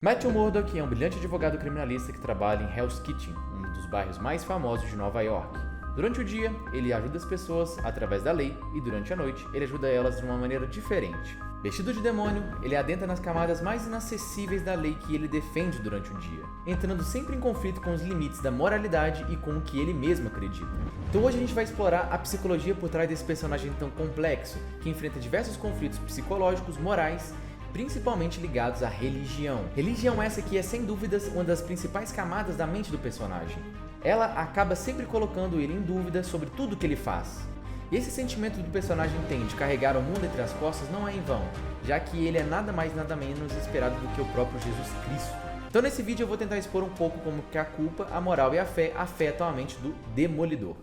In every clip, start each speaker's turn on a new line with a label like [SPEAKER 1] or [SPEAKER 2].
[SPEAKER 1] Matthew Murdock é um brilhante advogado criminalista que trabalha em Hell's Kitchen, um dos bairros mais famosos de Nova York. Durante o dia, ele ajuda as pessoas através da lei e durante a noite, ele ajuda elas de uma maneira diferente. Vestido de demônio, ele adentra nas camadas mais inacessíveis da lei que ele defende durante o dia, entrando sempre em conflito com os limites da moralidade e com o que ele mesmo acredita. Então hoje a gente vai explorar a psicologia por trás desse personagem tão complexo, que enfrenta diversos conflitos psicológicos, morais, principalmente ligados à religião. Religião essa que é sem dúvidas uma das principais camadas da mente do personagem. Ela acaba sempre colocando ele em dúvida sobre tudo que ele faz. E esse sentimento do personagem tem de carregar o mundo entre as costas não é em vão, já que ele é nada mais nada menos esperado do que o próprio Jesus Cristo. Então nesse vídeo eu vou tentar expor um pouco como que a culpa, a moral e a fé afetam a mente do Demolidor.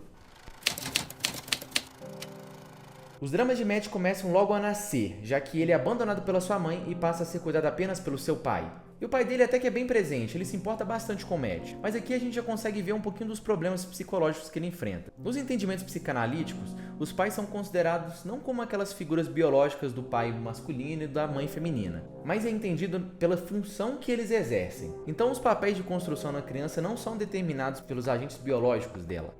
[SPEAKER 1] Os dramas de Matt começam logo ao nascer, já que ele é abandonado pela sua mãe e passa a ser cuidado apenas pelo seu pai. E o pai dele até que é bem presente, ele se importa bastante com Matt, mas aqui a gente já consegue ver um pouquinho dos problemas psicológicos que ele enfrenta. Nos entendimentos psicanalíticos, os pais são considerados não como aquelas figuras biológicas do pai masculino e da mãe feminina, mas é entendido pela função que eles exercem. Então os papéis de construção na criança não são determinados pelos agentes biológicos dela.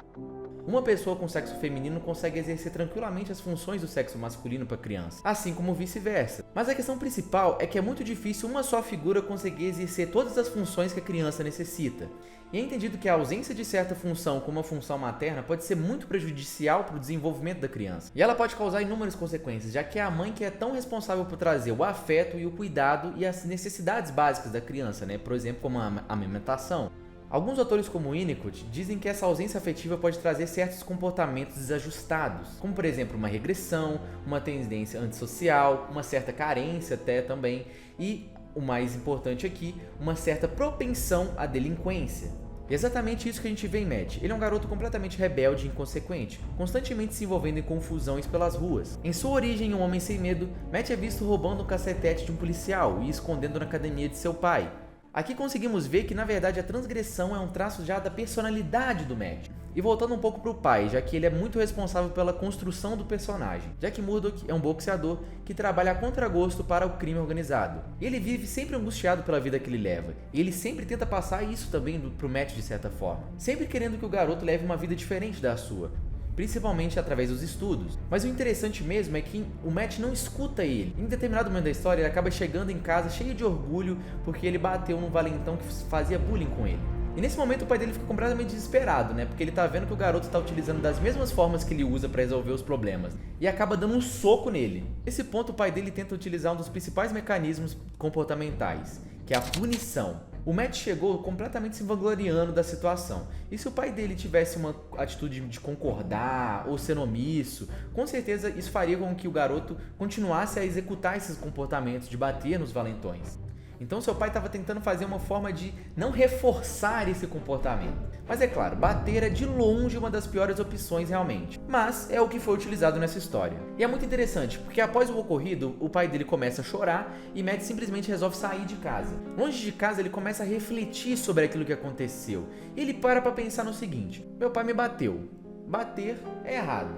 [SPEAKER 1] Uma pessoa com sexo feminino consegue exercer tranquilamente as funções do sexo masculino para a criança, assim como vice-versa. Mas a questão principal é que é muito difícil uma só figura conseguir exercer todas as funções que a criança necessita. E é entendido que a ausência de certa função, como a função materna, pode ser muito prejudicial para o desenvolvimento da criança. E ela pode causar inúmeras consequências, já que é a mãe que é tão responsável por trazer o afeto e o cuidado e as necessidades básicas da criança, né? Por exemplo, como a amamentação. Alguns autores como Winnicott dizem que essa ausência afetiva pode trazer certos comportamentos desajustados, como por exemplo uma regressão, uma tendência antissocial, uma certa carência até também e, o mais importante aqui, uma certa propensão à delinquência. E é exatamente isso que a gente vê em Matt. Ele é um garoto completamente rebelde e inconsequente, constantemente se envolvendo em confusões pelas ruas. Em sua origem, um homem sem medo, Matt é visto roubando um cacetete de um policial e escondendo na academia de seu pai. Aqui conseguimos ver que na verdade a transgressão é um traço já da personalidade do Matt. E voltando um pouco para o pai, já que ele é muito responsável pela construção do personagem, já que Murdock é um boxeador que trabalha a contragosto para o crime organizado. Ele vive sempre angustiado pela vida que ele leva, e ele sempre tenta passar isso também pro Matt de certa forma, sempre querendo que o garoto leve uma vida diferente da sua, principalmente através dos estudos. Mas o interessante mesmo é que o Matt não escuta ele. Em determinado momento da história, ele acaba chegando em casa cheio de orgulho porque ele bateu num valentão que fazia bullying com ele. E nesse momento o pai dele fica completamente desesperado, né? Porque ele tá vendo que o garoto tá utilizando das mesmas formas que ele usa para resolver os problemas e acaba dando um soco nele. Nesse ponto o pai dele tenta utilizar um dos principais mecanismos comportamentais, que é a punição. O Matt chegou completamente se vangloriando da situação. E se o pai dele tivesse uma atitude de concordar ou ser omisso, com certeza isso faria com que o garoto continuasse a executar esses comportamentos de bater nos valentões. Então seu pai estava tentando fazer uma forma de não reforçar esse comportamento. Mas é claro, bater é de longe uma das piores opções realmente. Mas é o que foi utilizado nessa história. E é muito interessante, porque após o ocorrido, o pai dele começa a chorar e Matt simplesmente resolve sair de casa. Longe de casa, ele começa a refletir sobre aquilo que aconteceu. E ele para pensar no seguinte: meu pai me bateu. Bater é errado.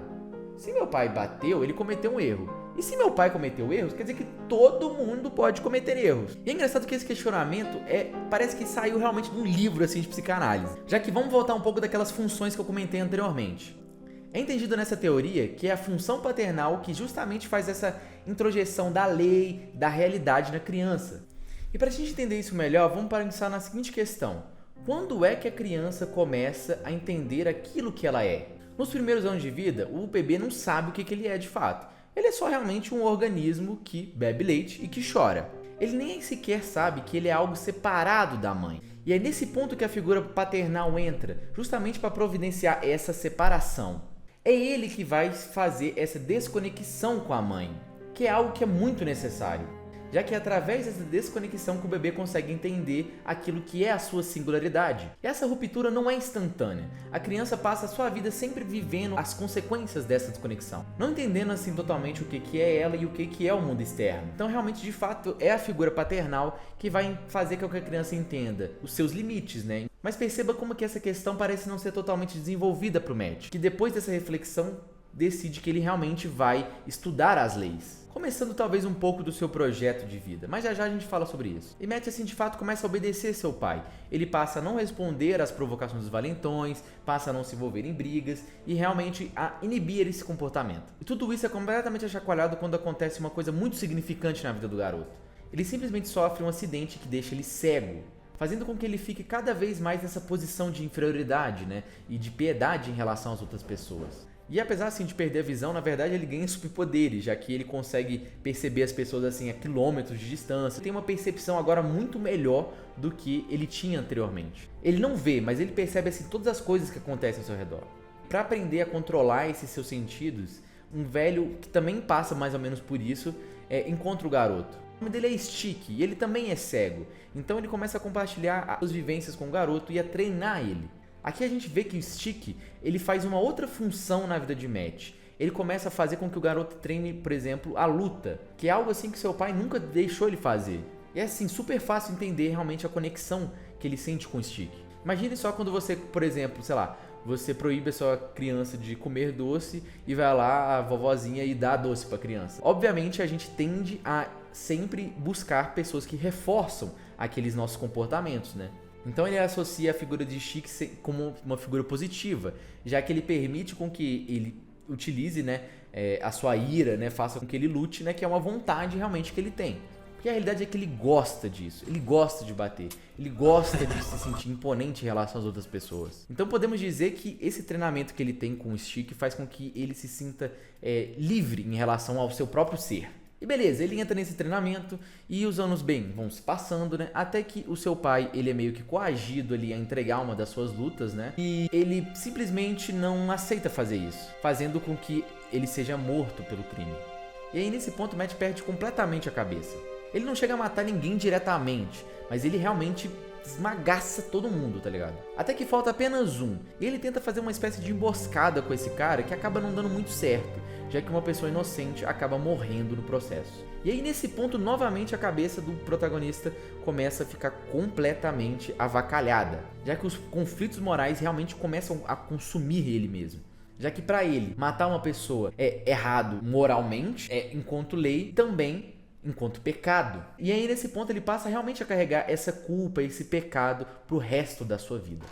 [SPEAKER 1] Se meu pai bateu, ele cometeu um erro. E se meu pai cometeu erros, quer dizer que todo mundo pode cometer erros. E é engraçado que esse questionamento parece que saiu realmente de um livro assim, de psicanálise. Já que vamos voltar um pouco daquelas funções que eu comentei anteriormente. É entendido nessa teoria que é a função paternal que justamente faz essa introjeção da lei, da realidade na criança. E para a gente entender isso melhor, vamos pensar na seguinte questão: quando é que a criança começa a entender aquilo que ela é? Nos primeiros anos de vida, o bebê não sabe o que ele é de fato. Ele é só realmente um organismo que bebe leite e que chora. Ele nem sequer sabe que ele é algo separado da mãe. E é nesse ponto que a figura paternal entra, justamente para providenciar essa separação. É ele que vai fazer essa desconexão com a mãe, que é algo que é muito necessário, já que é através dessa desconexão que o bebê consegue entender aquilo que é a sua singularidade. E essa ruptura não é instantânea. A criança passa a sua vida sempre vivendo as consequências dessa desconexão, não entendendo assim totalmente o que é ela e o que é o mundo externo. Então realmente, de fato, é a figura paternal que vai fazer com que a criança entenda os seus limites, né? Mas perceba como que essa questão parece não ser totalmente desenvolvida para o Matt, que depois dessa reflexão decide que ele realmente vai estudar as leis. Começando talvez um pouco do seu projeto de vida, mas já a gente fala sobre isso. E Matt, assim, de fato começa a obedecer seu pai. Ele passa a não responder às provocações dos valentões, passa a não se envolver em brigas e realmente a inibir esse comportamento. E tudo isso é completamente achacoalhado quando acontece uma coisa muito significante na vida do garoto. Ele simplesmente sofre um acidente que deixa ele cego, fazendo com que ele fique cada vez mais nessa posição de inferioridade, né, e de piedade em relação às outras pessoas. E apesar assim de perder a visão, na verdade ele ganha superpoderes, já que ele consegue perceber as pessoas assim a quilômetros de distância. Tem uma percepção agora muito melhor do que ele tinha anteriormente. Ele não vê, mas ele percebe assim todas as coisas que acontecem ao seu redor. Para aprender a controlar esses seus sentidos, um velho que também passa mais ou menos por isso, encontra o garoto. O nome dele é Stick e ele também é cego. Então ele começa a compartilhar as suas vivências com o garoto e a treinar ele. Aqui a gente vê que o Stick, ele faz uma outra função na vida de Matt. Ele começa a fazer com que o garoto treine, por exemplo, a luta, que é algo assim que seu pai nunca deixou ele fazer. E é assim, super fácil entender realmente a conexão que ele sente com o Stick. Imagine só quando você, por exemplo, sei lá, você proíbe a sua criança de comer doce e vai lá a vovozinha e dá doce para a criança. Obviamente a gente tende a sempre buscar pessoas que reforçam aqueles nossos comportamentos, né? Então ele associa a figura de Stick como uma figura positiva, já que ele permite com que ele utilize, né, a sua ira, né, faça com que ele lute, né, que é uma vontade realmente que ele tem. Porque a realidade é que ele gosta disso, ele gosta de bater, ele gosta de se sentir imponente em relação às outras pessoas. Então podemos dizer que esse treinamento que ele tem com o Stick faz com que ele se sinta livre em relação ao seu próprio ser. E beleza, ele entra nesse treinamento e os anos bem vão se passando, né? Até que o seu pai, ele é meio que coagido ali a entregar uma das suas lutas, né? E ele simplesmente não aceita fazer isso, fazendo com que ele seja morto pelo crime. E aí nesse ponto o Matt perde completamente a cabeça. Ele não chega a matar ninguém diretamente, mas ele realmente esmagaça todo mundo, tá ligado? Até que falta apenas um. E ele tenta fazer uma espécie de emboscada com esse cara que acaba não dando muito certo, já que uma pessoa inocente acaba morrendo no processo. E aí nesse ponto, novamente a cabeça do protagonista começa a ficar completamente avacalhada, já que os conflitos morais realmente começam a consumir ele mesmo. Já que para ele, matar uma pessoa é errado moralmente, enquanto lei, também enquanto pecado. E aí nesse ponto ele passa realmente a carregar essa culpa, esse pecado pro resto da sua vida.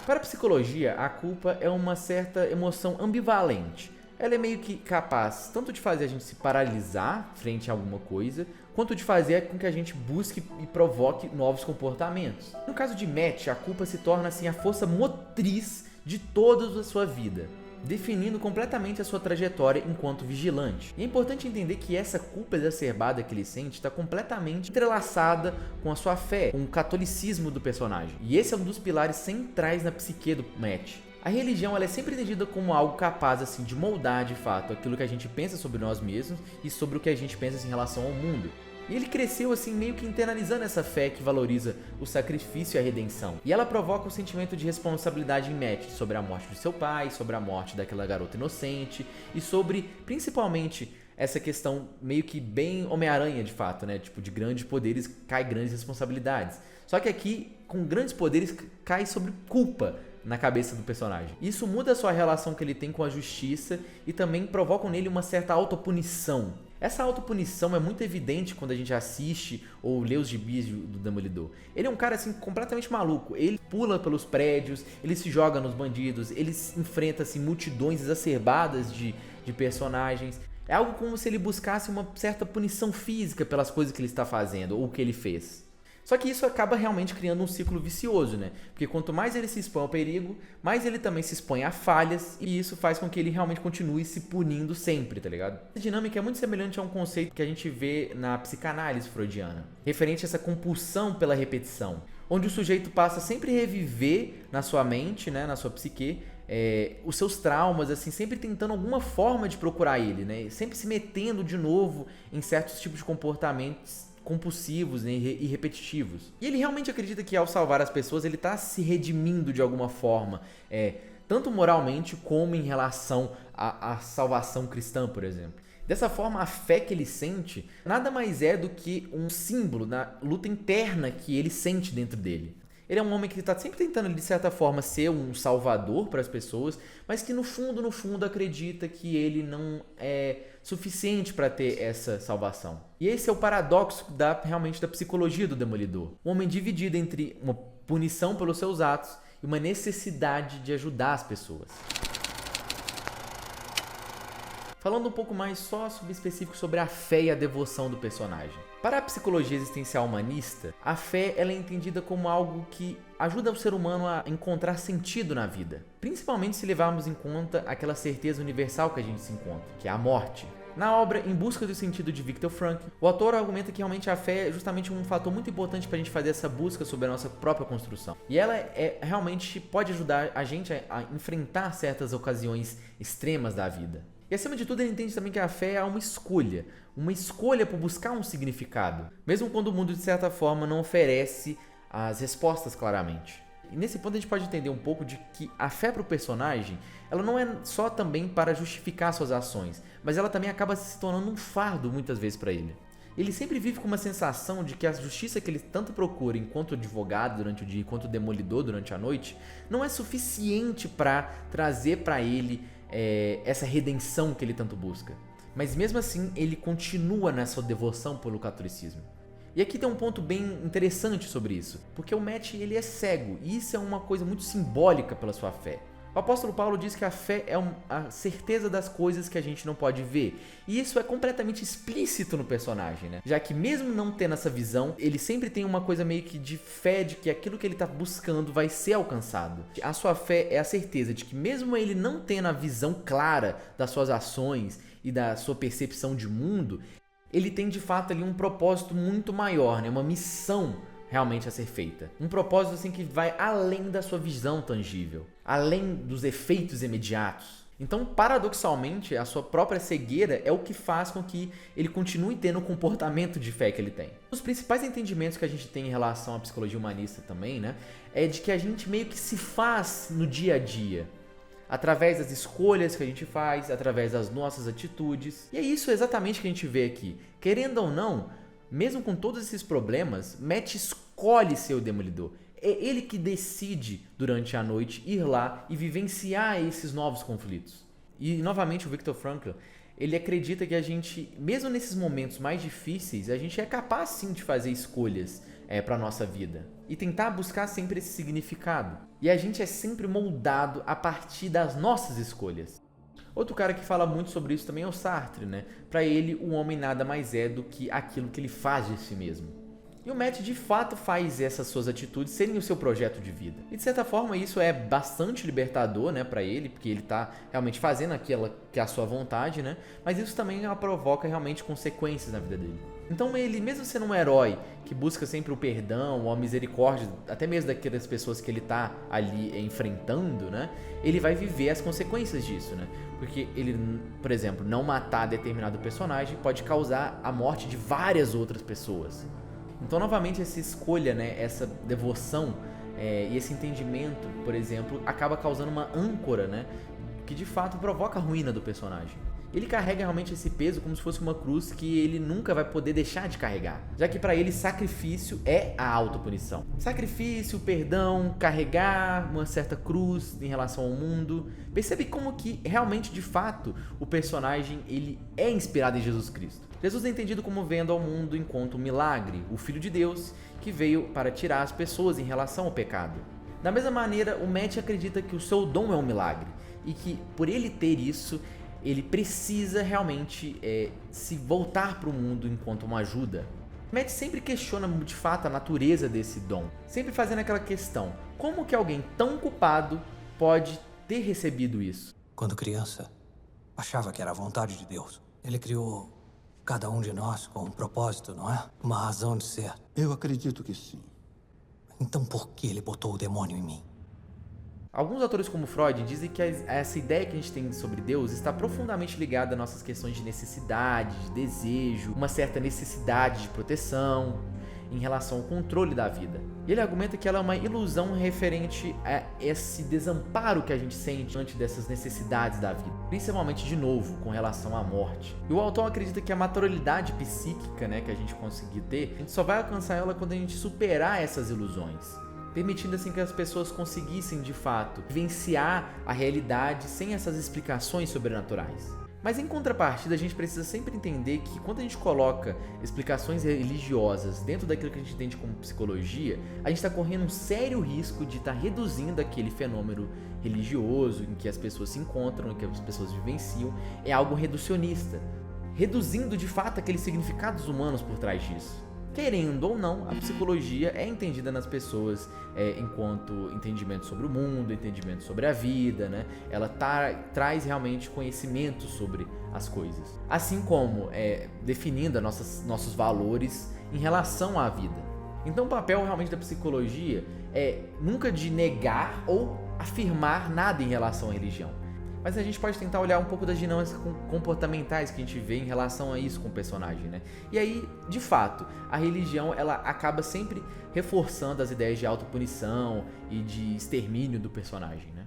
[SPEAKER 1] Para a psicologia, a culpa é uma certa emoção ambivalente. Ela é meio que capaz tanto de fazer a gente se paralisar frente a alguma coisa, quanto de fazer com que a gente busque e provoque novos comportamentos. No caso de Matt, a culpa se torna assim a força motriz de toda a sua vida, definindo completamente a sua trajetória enquanto vigilante. E é importante entender que essa culpa exacerbada que ele sente está completamente entrelaçada com a sua fé, com o catolicismo do personagem. E esse é um dos pilares centrais na psique do Matt. A religião ela é sempre entendida como algo capaz assim, de moldar de fato aquilo que a gente pensa sobre nós mesmos e sobre o que a gente pensa assim, em relação ao mundo. E ele cresceu assim meio que internalizando essa fé que valoriza o sacrifício e a redenção. E ela provoca um sentimento de responsabilidade em Matt sobre a morte de seu pai, sobre a morte daquela garota inocente e sobre, principalmente, essa questão meio que bem Homem-Aranha de fato, né? Tipo, de grandes poderes cai grandes responsabilidades. Só que aqui, com grandes poderes, cai sobre culpa na cabeça do personagem. Isso muda a sua relação que ele tem com a justiça e também provoca nele uma certa autopunição. Essa autopunição é muito evidente quando a gente assiste ou lê os gibis do Demolidor. Ele é um cara assim completamente maluco. Ele pula pelos prédios, ele se joga nos bandidos, ele enfrenta assim, multidões exacerbadas de personagens. É algo como se ele buscasse uma certa punição física pelas coisas que ele está fazendo ou que ele fez. Só que isso acaba realmente criando um ciclo vicioso, né? Porque quanto mais ele se expõe ao perigo, mais ele também se expõe a falhas e isso faz com que ele realmente continue se punindo sempre, tá ligado? Essa dinâmica é muito semelhante a um conceito que a gente vê na psicanálise freudiana, referente a essa compulsão pela repetição, onde o sujeito passa sempre a reviver na sua mente, né, na sua psique, os seus traumas, assim, sempre tentando alguma forma de procurar ele, né? Sempre se metendo de novo em certos tipos de comportamentos compulsivos, né, e repetitivos. E ele realmente acredita que ao salvar as pessoas ele está se redimindo de alguma forma, tanto moralmente como em relação à salvação cristã, por exemplo. Dessa forma, a fé que ele sente nada mais é do que um símbolo da luta interna que ele sente dentro dele. Ele é um homem que está sempre tentando, de certa forma, ser um salvador para as pessoas, mas que no fundo acredita que ele não é suficiente para ter essa salvação. E esse é o paradoxo realmente da psicologia do Demolidor. Um homem dividido entre uma punição pelos seus atos e uma necessidade de ajudar as pessoas. Falando um pouco mais só específico sobre a fé e a devoção do personagem. Para a psicologia existencial humanista, a fé ela é entendida como algo que ajuda o ser humano a encontrar sentido na vida, principalmente se levarmos em conta aquela certeza universal que a gente se encontra, que é a morte. Na obra Em Busca do Sentido de Viktor Frankl, o autor argumenta que realmente a fé é justamente um fator muito importante para a gente fazer essa busca sobre a nossa própria construção. E ela realmente pode ajudar a gente a enfrentar certas ocasiões extremas da vida. E acima de tudo ele entende também que a fé é uma escolha por buscar um significado, mesmo quando o mundo de certa forma não oferece as respostas claramente. E nesse ponto a gente pode entender um pouco de que a fé para o personagem, ela não é só também para justificar suas ações, mas ela também acaba se tornando um fardo muitas vezes para ele. Ele sempre vive com uma sensação de que a justiça que ele tanto procura enquanto advogado durante o dia, enquanto demolidor durante a noite, não é suficiente para trazer para ele essa redenção que ele tanto busca. Mas mesmo assim, ele continua nessa devoção pelo catolicismo. E aqui tem um ponto bem interessante sobre isso, porque o Matt ele é cego, e isso é uma coisa muito simbólica pela sua fé. O apóstolo Paulo diz que a fé é a certeza das coisas que a gente não pode ver. E isso é completamente explícito no personagem, né? Já que mesmo não tendo essa visão, ele sempre tem uma coisa meio que de fé de que aquilo que ele está buscando vai ser alcançado. A sua fé é a certeza de que mesmo ele não tendo a visão clara das suas ações e da sua percepção de mundo, ele tem de fato ali um propósito muito maior, né? Uma missão realmente a ser feita. Um propósito assim que vai além da sua visão tangível, além dos efeitos imediatos. Então, paradoxalmente, a sua própria cegueira é o que faz com que ele continue tendo o comportamento de fé que ele tem. Os principais entendimentos que a gente tem em relação à psicologia humanista também, né, é de que a gente meio que se faz no dia a dia, através das escolhas que a gente faz, através das nossas atitudes. E é isso exatamente que a gente vê aqui. Querendo ou não, mesmo com todos esses problemas, Matt escolhe ser o Demolidor. É ele que decide, durante a noite, ir lá e vivenciar esses novos conflitos. E, novamente, o Viktor Frankl, ele acredita que a gente, mesmo nesses momentos mais difíceis, a gente é capaz, sim, de fazer escolhas para a nossa vida. E tentar buscar sempre esse significado. E a gente é sempre moldado a partir das nossas escolhas. Outro cara que fala muito sobre isso também é o Sartre, né? Para ele, o homem nada mais é do que aquilo que ele faz de si mesmo. E o Matt de fato faz essas suas atitudes serem o seu projeto de vida. E de certa forma isso é bastante libertador, né, para ele, porque ele tá realmente fazendo aquilo que é a sua vontade, né? Mas isso também provoca realmente consequências na vida dele. Então ele, mesmo sendo um herói que busca sempre o perdão ou a misericórdia, até mesmo daquelas pessoas que ele tá ali enfrentando, né? Ele vai viver as consequências disso, né? Porque ele, por exemplo, não matar determinado personagem pode causar a morte de várias outras pessoas. Então, novamente, essa escolha, né, essa devoção e esse entendimento, por exemplo, acaba causando uma âncora, né, que de fato provoca a ruína do personagem. Ele carrega realmente esse peso como se fosse uma cruz que ele nunca vai poder deixar de carregar, já que para ele sacrifício é a autopunição. Sacrifício, perdão, carregar uma certa cruz em relação ao mundo. Percebe como que realmente, de fato, o personagem ele é inspirado em Jesus Cristo. Jesus é entendido como vendo ao mundo enquanto um milagre, o Filho de Deus que veio para tirar as pessoas em relação ao pecado. Da mesma maneira, o Matt acredita que o seu dom é um milagre e que por ele ter isso, ele precisa realmente se voltar para o mundo enquanto uma ajuda. Matt sempre questiona de fato a natureza desse dom, sempre fazendo aquela questão: como que alguém tão culpado pode ter recebido isso?
[SPEAKER 2] Quando criança, achava que era a vontade de Deus. Ele criou cada um de nós com um propósito, não é? Uma razão de ser.
[SPEAKER 3] Eu acredito que sim.
[SPEAKER 2] Então por que ele botou o demônio em mim?
[SPEAKER 1] Alguns autores como Freud dizem que essa ideia que a gente tem sobre Deus está profundamente ligada a nossas questões de necessidade, de desejo, uma certa necessidade de proteção em relação ao controle da vida. E ele argumenta que ela é uma ilusão referente a esse desamparo que a gente sente diante dessas necessidades da vida, principalmente, de novo, com relação à morte. E o autor acredita que a maturidade psíquica, né, que a gente conseguir ter, a gente só vai alcançar ela quando a gente superar essas ilusões. permitindo assim que as pessoas conseguissem de fato vivenciar a realidade sem essas explicações sobrenaturais. Mas em contrapartida, a gente precisa sempre entender que quando a gente coloca explicações religiosas dentro daquilo que a gente entende como psicologia, a gente está correndo um sério risco de estar reduzindo aquele fenômeno religioso em que as pessoas se encontram, em que as pessoas vivenciam, é algo reducionista, reduzindo de fato aqueles significados humanos por trás disso. Querendo ou não, a psicologia é entendida nas pessoas enquanto entendimento sobre o mundo, entendimento sobre a vida, né? Ela traz realmente conhecimento sobre as coisas. Assim como definindo nossos valores em relação à vida. Então o papel realmente da psicologia é nunca de negar ou afirmar nada em relação à religião. Mas a gente pode tentar olhar um pouco das dinâmicas comportamentais que a gente vê em relação a isso com o personagem, né? E aí, de fato, a religião ela acaba sempre reforçando as ideias de autopunição e de extermínio do personagem, né?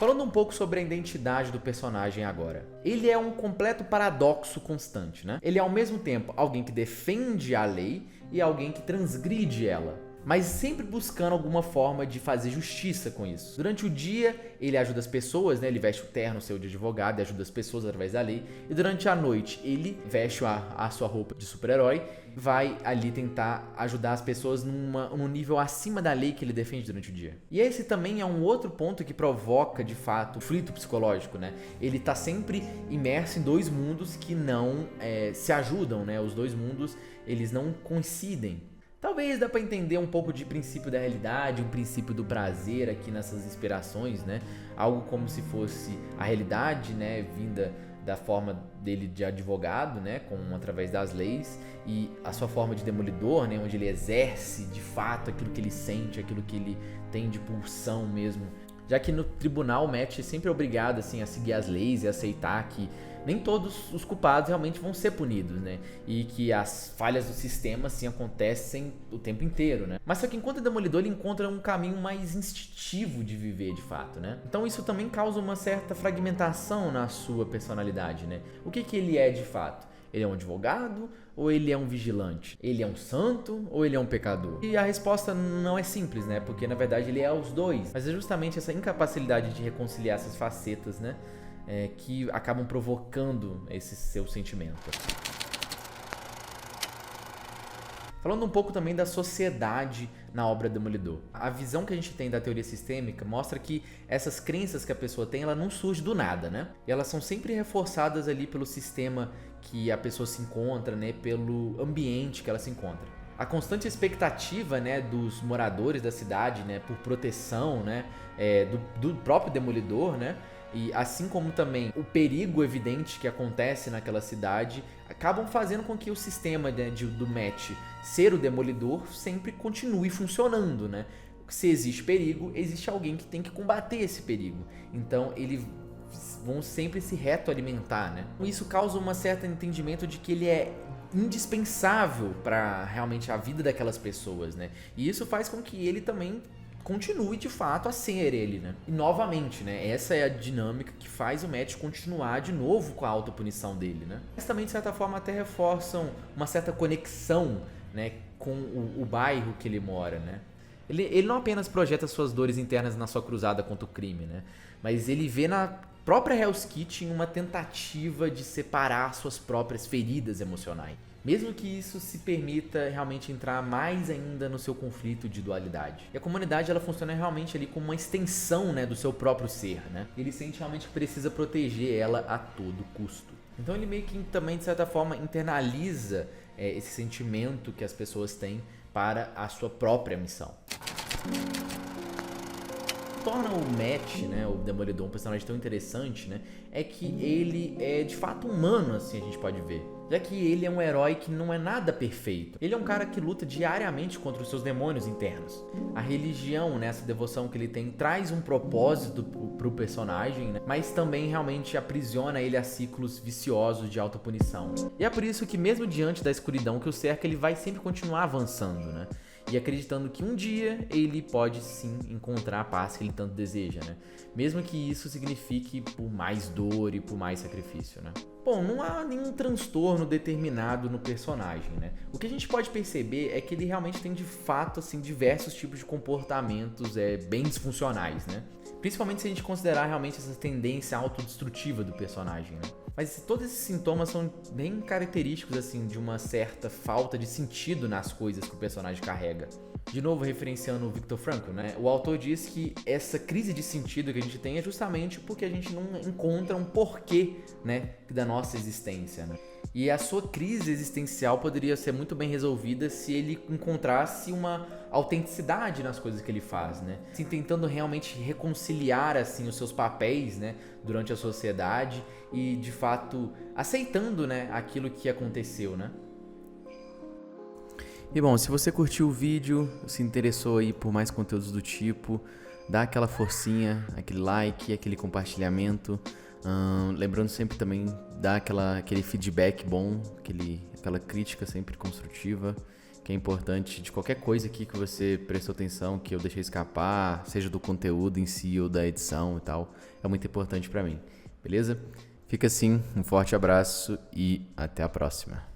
[SPEAKER 1] Falando um pouco sobre a identidade do personagem agora. Ele é um completo paradoxo constante, né? Ele é ao mesmo tempo alguém que defende a lei e alguém que transgride ela, mas sempre buscando alguma forma de fazer justiça com isso. Durante o dia, ele ajuda as pessoas, né? Ele veste o terno seu de advogado e ajuda as pessoas através da lei. E durante a noite, ele veste a sua roupa de super-herói, vai ali tentar ajudar as pessoas num nível acima da lei que ele defende durante o dia. E esse também é um outro ponto que provoca, de fato, conflito psicológico, né? Ele tá sempre imerso em dois mundos que não se ajudam, né? Os dois mundos, eles não coincidem. Talvez dá pra entender um pouco de princípio da realidade, um princípio do prazer aqui nessas inspirações, né? Algo como se fosse a realidade, né, vinda da forma dele de advogado, né, através das leis, e a sua forma de demolidor, né, onde ele exerce de fato aquilo que ele sente, aquilo que ele tem de pulsão mesmo. Já que no tribunal o Matt é sempre obrigado assim, a seguir as leis e aceitar que nem todos os culpados realmente vão ser punidos, né? E que as falhas do sistema, assim, acontecem o tempo inteiro, né? Mas só que enquanto Demolidor, ele encontra um caminho mais instintivo de viver, de fato, né? Então isso também causa uma certa fragmentação na sua personalidade, né? O que ele é de fato? Ele é um advogado ou ele é um vigilante? Ele é um santo ou ele é um pecador? E a resposta não é simples, né? Porque na verdade ele é os dois. Mas é justamente essa incapacidade de reconciliar essas facetas, né? Que acabam provocando esse seu sentimento. Falando um pouco também da sociedade na obra Demolidor. A visão que a gente tem da teoria sistêmica mostra que essas crenças que a pessoa tem, ela não surge do nada, né? E elas são sempre reforçadas ali pelo sistema que a pessoa se encontra, né? Pelo ambiente que ela se encontra. A constante expectativa, né, dos moradores da cidade, né, por proteção, né, do próprio Demolidor, né, e assim como também o perigo evidente que acontece naquela cidade, acabam fazendo com que o sistema, né, do Matt ser o Demolidor sempre continue funcionando, né? Se existe perigo, existe alguém que tem que combater esse perigo. Então eles vão sempre se retroalimentar, né? Isso causa um certo entendimento de que ele é indispensável para realmente a vida daquelas pessoas, né? E isso faz com que ele também continue de fato a ser ele, né? E novamente, né? Essa é a dinâmica que faz o Matt continuar de novo com a autopunição dele, né? Mas também, de certa forma, até reforçam uma certa conexão, né, com o bairro que ele mora, né? Ele não apenas projeta suas dores internas na sua cruzada contra o crime, né? Mas ele vê na própria Hell's Kitchen uma tentativa de separar suas próprias feridas emocionais. Mesmo que isso se permita realmente entrar mais ainda no seu conflito de dualidade. E a comunidade, ela funciona realmente ali como uma extensão, né, do seu próprio ser, né? Ele sente realmente que precisa proteger ela a todo custo. Então ele meio que também, de certa forma, internaliza esse sentimento que as pessoas têm para a sua própria missão. Torna o Matt, né, o Demolidor, um personagem tão interessante, né, é que ele é de fato humano, assim, a gente pode ver. Já que ele é um herói que não é nada perfeito. Ele é um cara que luta diariamente contra os seus demônios internos. A religião, né, essa devoção que ele tem, traz um propósito pro personagem, né, mas também realmente aprisiona ele a ciclos viciosos de autopunição. E é por isso que mesmo diante da escuridão que o cerca, ele vai sempre continuar avançando, né? E acreditando que um dia ele pode sim encontrar a paz que ele tanto deseja, né? Mesmo que isso signifique por mais dor e por mais sacrifício, né? Bom, não há nenhum transtorno determinado no personagem, né? O que a gente pode perceber é que ele realmente tem, de fato, assim, diversos tipos de comportamentos bem disfuncionais, né? Principalmente se a gente considerar realmente essa tendência autodestrutiva do personagem, né? Mas todos esses sintomas são bem característicos, assim, de uma certa falta de sentido nas coisas que o personagem carrega. De novo, referenciando o Viktor Frankl, né? O autor diz que essa crise de sentido que a gente tem é justamente porque a gente não encontra um porquê, né, da nossa existência, né? E a sua crise existencial poderia ser muito bem resolvida se ele encontrasse uma autenticidade nas coisas que ele faz, né? Assim, tentando realmente reconciliar, assim, os seus papéis, né, durante a sociedade e, de fato, aceitando, né, aquilo que aconteceu, né? E bom, se você curtiu o vídeo, se interessou aí por mais conteúdos do tipo, dá aquela forcinha, aquele like, aquele compartilhamento. Lembrando sempre também, dá aquele feedback bom, aquela crítica sempre construtiva, que é importante de qualquer coisa aqui que você prestou atenção, que eu deixei escapar, seja do conteúdo em si ou da edição e tal, é muito importante pra mim, beleza? Fica assim, um forte abraço e até a próxima.